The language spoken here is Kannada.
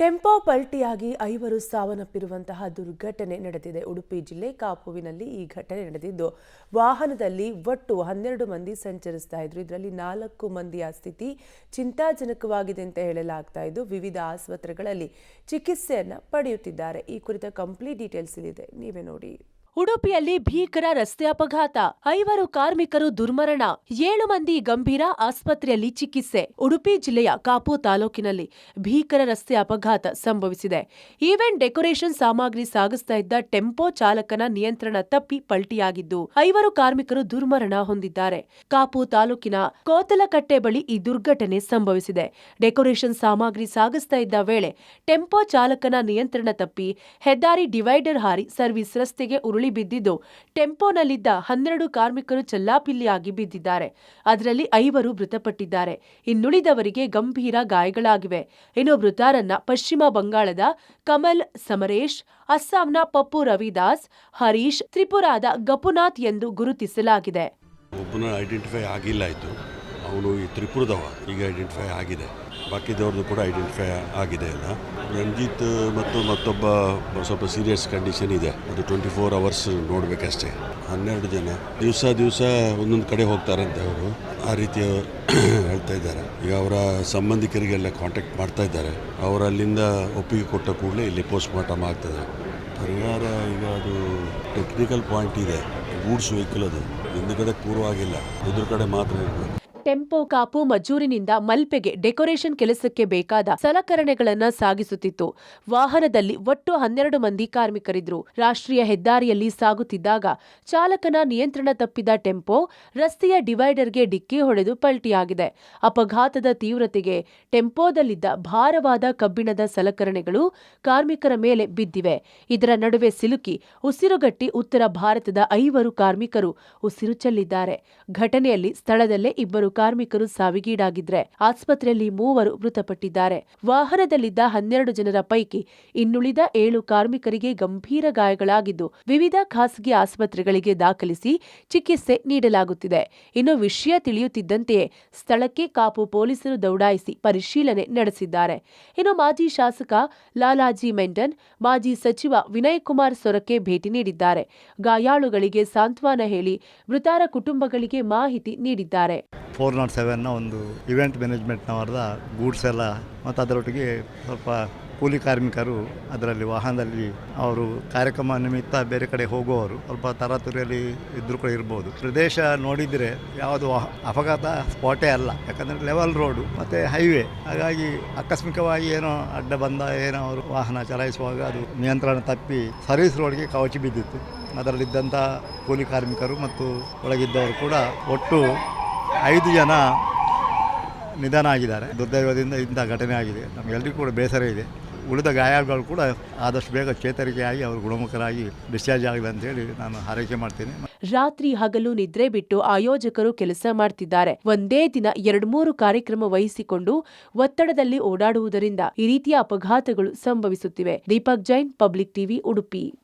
ಟೆಂಪೋ ಪಲ್ಟಿಯಾಗಿ 5 ಸಾವನ್ನಪ್ಪಿರುವಂತಹ ದುರ್ಘಟನೆ ನಡೆದಿದೆ. ಉಡುಪಿ ಜಿಲ್ಲೆ ಕಾಪುವಿನಲ್ಲಿ ಈ ಘಟನೆ ನಡೆದಿದ್ದು, ವಾಹನದಲ್ಲಿ ಒಟ್ಟು 12 ಮಂದಿ ಸಂಚರಿಸ್ತಾ ಇದ್ರು. ಇದರಲ್ಲಿ 4 ಮಂದಿಯ ಸ್ಥಿತಿ ಚಿಂತಾಜನಕವಾಗಿದೆ ಅಂತ ಹೇಳಲಾಗ್ತಾ ಇದ್ದು, ವಿವಿಧ ಆಸ್ಪತ್ರೆಗಳಲ್ಲಿ ಚಿಕಿತ್ಸೆಯನ್ನ ಪಡೆಯುತ್ತಿದ್ದಾರೆ. ಈ ಕುರಿತ ಕಂಪ್ಲೀಟ್ ಡೀಟೇಲ್ಸ್ ಇಲ್ಲಿದೆ, ನೀವೇ ನೋಡಿ. ಉಡುಪಿಯಲ್ಲಿ ಭೀಕರ ರಸ್ತೆ ಅಪಘಾತ, 5 ಕಾರ್ಮಿಕರು ದುರ್ಮರಣ, 7 ಮಂದಿ ಗಂಭೀರ, ಆಸ್ಪತ್ರೆಯಲ್ಲಿ ಚಿಕಿತ್ಸೆ. ಉಡುಪಿ ಜಿಲ್ಲೆಯ ಕಾಪು ತಾಲೂಕಿನಲ್ಲಿ ಭೀಕರ ರಸ್ತೆ ಅಪಘಾತ ಸಂಭವಿಸಿದೆ. ಈವೆಂಟ್ ಡೆಕೋರೇಷನ್ ಸಾಮಗ್ರಿ ಸಾಗಿಸ್ತಾ ಇದ್ದ ಟೆಂಪೋ ಚಾಲಕನ ನಿಯಂತ್ರಣ ತಪ್ಪಿ ಪಲ್ಟಿಯಾಗಿದ್ದು, 5 ಕಾರ್ಮಿಕರು ದುರ್ಮರಣ ಹೊಂದಿದ್ದಾರೆ. ಕಾಪು ತಾಲೂಕಿನ ಕೋತಲಕಟ್ಟೆ ಬಳಿ ಈ ದುರ್ಘಟನೆ ಸಂಭವಿಸಿದೆ. ಡೆಕೋರೇಷನ್ ಸಾಮಗ್ರಿ ಸಾಗಿಸ್ತಾ ಇದ್ದ ವೇಳೆ ಟೆಂಪೋ ಚಾಲಕನ ನಿಯಂತ್ರಣ ತಪ್ಪಿ ಹೆದ್ದಾರಿ ಡಿವೈಡರ್ ಹಾರಿ ಸರ್ವಿಸ್ ರಸ್ತೆಗೆ ಉರುಳಿ ಬಿದ್ದಿದ್ದು, ಟೆಂಪೋನಲ್ಲಿದ್ದ 12 ಕಾರ್ಮಿಕರು ಚಲ್ಲಾಪಿಲ್ಲಿಯಾಗಿ ಬಿದ್ದಿದ್ದಾರೆ. ಅದರಲ್ಲಿ 5 ಮೃತಪಟ್ಟಿದ್ದಾರೆ. ಇನ್ನುಳಿದವರಿಗೆ ಗಂಭೀರ ಗಾಯಗಳಾಗಿವೆ. ಇನ್ನು ಮೃತರನ್ನ ಪಶ್ಚಿಮ ಬಂಗಾಳದ ಕಮಲ್ ಸಮರೇಶ್, ಅಸ್ಸಾಂನ ಪಪ್ಪು ರವಿದಾಸ್, ಹರೀಶ್, ತ್ರಿಪುರಾದ ಗಪುನಾಥ್ ಎಂದು ಗುರುತಿಸಲಾಗಿದೆ. ಒಬ್ಬನ ಐಡೆಂಟಿಫೈ ಆಗಿಲ್ಲ ಇತ್ತು, ಅವನು ಈ ತ್ರಿಪುರದವ, ಈಗ ಐಡೆಂಟಿಫೈ ಆಗಿದೆ. ಬಾಕಿದವ್ರದ್ದು ಕೂಡ ಐಡೆಂಟಿಫೈ ಆಗಿದೆ ಅಲ್ಲ. ರಂಜಿತ್ ಮತ್ತು ಮತ್ತೊಬ್ಬ ಸ್ವಲ್ಪ ಸೀರಿಯಸ್ ಕಂಡೀಷನ್ ಇದೆ, ಅದು 24 ಅವರ್ಸ್ ನೋಡಬೇಕಷ್ಟೇ. 12 ಜನ ದಿವಸ ಒಂದೊಂದು ಕಡೆ ಹೋಗ್ತಾರಂತೆ ಅವರು, ಆ ರೀತಿ ಹೇಳ್ತಾ ಇದ್ದಾರೆ. ಈಗ ಅವರ ಸಂಬಂಧಿಕರಿಗೆಲ್ಲ ಕಾಂಟ್ಯಾಕ್ಟ್ ಮಾಡ್ತಾ ಇದ್ದಾರೆ. ಅವರು ಅಲ್ಲಿಂದ ಒಪ್ಪಿಗೆ ಕೊಟ್ಟ ಕೂಡಲೇ ಇಲ್ಲಿ ಪೋಸ್ಟ್ ಮಾರ್ಟಮ್ ಆಗ್ತದೆ. ಪರಿಹಾರ ಈಗ ಅದು ಟೆಕ್ನಿಕಲ್ ಪಾಯಿಂಟ್ ಇದೆ, ಗೂಡ್ಸ್ ವೆಹಿಕಲ್ ಅದು ಹಿಂದುಗಡೆ ಪೂರ್ವವಾಗಿಲ್ಲ, ಎದುರು ಕಡೆ ಮಾತ್ರ ಇರಬೇಕು. ಟೆಂಪೋ ಕಾಪು ಮಜೂರಿನಿಂದ ಮಲ್ಪೆಗೆ ಡೆಕೋರೇಷನ್ ಕೆಲಸಕ್ಕೆ ಬೇಕಾದ ಸಲಕರಣೆಗಳನ್ನ ಸಾಗಿಸುತ್ತಿತ್ತು. ವಾಹನದಲ್ಲಿ ಒಟ್ಟು 12 ಮಂದಿ ಕಾರ್ಮಿಕರಿದ್ರು. ರಾಷ್ಟ್ರೀಯ ಹೆದ್ದಾರಿಯಲ್ಲಿ ಸಾಗುತ್ತಿದ್ದಾಗ ಚಾಲಕನ ನಿಯಂತ್ರಣ ತಪ್ಪಿದ ಟೆಂಪೋ ರಸ್ತೆಯ ಡಿವೈಡರ್ಗೆ ಡಿಕ್ಕಿ ಹೊಡೆದು ಪಲ್ಟಿಯಾಗಿದೆ. ಅಪಘಾತದ ತೀವ್ರತೆಗೆ ಟೆಂಪೋದಲ್ಲಿದ್ದ ಭಾರವಾದ ಕಬ್ಬಿಣದ ಸಲಕರಣೆಗಳು ಕಾರ್ಮಿಕರ ಮೇಲೆ ಬಿದ್ದಿವೆ. ಇದರ ನಡುವೆ ಸಿಲುಕಿ ಉಸಿರುಗಟ್ಟಿ ಉತ್ತರ ಭಾರತದ 5 ಕಾರ್ಮಿಕರು ಉಸಿರು ಚೆಲ್ಲಿದ್ದಾರೆ. ಘಟನೆಯಲ್ಲಿ ಸ್ಥಳದಲ್ಲೇ 2 ಕಾರ್ಮಿಕರು ಸಾವಿಗೀಡಾಗಿದ್ರೆ, ಆಸ್ಪತ್ರೆಯಲ್ಲಿ 3 ಮೃತಪಟ್ಟಿದ್ದಾರೆ. ವಾಹನದಲ್ಲಿದ್ದ 12 ಜನರ ಪೈಕಿ ಇನ್ನುಳಿದ 7 ಕಾರ್ಮಿಕರಿಗೆ ಗಂಭೀರ ಗಾಯಗಳಾಗಿದ್ದು, ವಿವಿಧ ಖಾಸಗಿ ಆಸ್ಪತ್ರೆಗಳಿಗೆ ದಾಖಲಿಸಿ ಚಿಕಿತ್ಸೆ ನೀಡಲಾಗುತ್ತಿದೆ. ಇನ್ನು ವಿಷಯ ತಿಳಿಯುತ್ತಿದ್ದಂತೆಯೇ ಸ್ಥಳಕ್ಕೆ ಕಾಪು ಪೊಲೀಸರು ದೌಡಾಯಿಸಿ ಪರಿಶೀಲನೆ ನಡೆಸಿದ್ದಾರೆ. ಇನ್ನು ಮಾಜಿ ಶಾಸಕ ಲಾಲಾಜಿ ಮೆಂಡನ್, ಮಾಜಿ ಸಚಿವ ವಿನಯ್ ಕುಮಾರ್ ಸೊರಕೆ ಭೇಟಿ ನೀಡಿದ್ದಾರೆ. ಗಾಯಾಳುಗಳಿಗೆ ಸಾಂತ್ವನ ಹೇಳಿ ಮೃತರ ಕುಟುಂಬಗಳಿಗೆ ಮಾಹಿತಿ ನೀಡಿದ್ದಾರೆ. 407ನ ಒಂದು ಇವೆಂಟ್ ಮ್ಯಾನೇಜ್ಮೆಂಟ್ನವರದ ಗೂಡ್ಸ್ ಎಲ್ಲ ಮತ್ತು ಅದರೊಟ್ಟಿಗೆ ಸ್ವಲ್ಪ ಕೂಲಿ ಕಾರ್ಮಿಕರು ಅದರಲ್ಲಿ ವಾಹನದಲ್ಲಿ ಅವರು ಕಾರ್ಯಕ್ರಮ ನಿಮಿತ್ತ ಬೇರೆ ಕಡೆ ಹೋಗುವವರು ಸ್ವಲ್ಪ ತರಾತುರಿಯಲ್ಲಿ ಇದ್ರೂ ಕೂಡ ಇರ್ಬೋದು. ಪ್ರದೇಶ ನೋಡಿದರೆ ಯಾವುದು ಅಪಘಾತ ಸ್ಪಾಟೇ ಅಲ್ಲ, ಯಾಕಂದರೆ ಲೆವೆಲ್ ರೋಡು ಮತ್ತು ಹೈವೇ. ಹಾಗಾಗಿ ಆಕಸ್ಮಿಕವಾಗಿ ಏನೋ ಅಡ್ಡ ಬಂದ ಏನೋ ಅವರು ವಾಹನ ಚಲಾಯಿಸುವಾಗ ಅದು ನಿಯಂತ್ರಣ ತಪ್ಪಿ ಸರ್ವಿಸ್ ರೋಡ್ಗೆ ಕವಚಿ ಬಿದ್ದಿತ್ತು. ಅದರಲ್ಲಿದ್ದಂಥ ಕೂಲಿ ಕಾರ್ಮಿಕರು ಮತ್ತು ಒಳಗಿದ್ದವರು ಕೂಡ ಒಟ್ಟು 5 ಜನ ನಿಧನ ಆಗಿದ್ದಾರೆ. ದುರ್ದೈವದಿಂದ ಇಂಥ ಘಟನೆ ಆಗಿದೆ. ನಮಗೆಲ್ಲರಿಗೂ ಕೂಡ ಬೇಸರ ಇದೆ. ಉಳಿದ ಗಾಯಾಳುಗಳು ಕೂಡ ಆದಷ್ಟು ಬೇಗ ಚೇತರಿಕೆಯಾಗಿ ಅವರು ಗುಣಮುಖರಾಗಿ ಡಿಸ್ಚಾರ್ಜ್ ಆಗಲಿ ಅಂತೇಳಿ ನಾನು ಹಾರೈಕೆ ಮಾಡ್ತೀನಿ. ರಾತ್ರಿ ಹಗಲು ನಿದ್ರೆ ಬಿಟ್ಟು ಆಯೋಜಕರು ಕೆಲಸ ಮಾಡ್ತಿದ್ದಾರೆ. ಒಂದೇ ದಿನ 2-3 ಕಾರ್ಯಕ್ರಮ ವಹಿಸಿಕೊಂಡು ಒತ್ತಡದಲ್ಲಿ ಓಡಾಡುವುದರಿಂದ ಈ ರೀತಿಯ ಅಪಘಾತಗಳು ಸಂಭವಿಸುತ್ತಿವೆ. Deepak Jain, public TV, Udupi.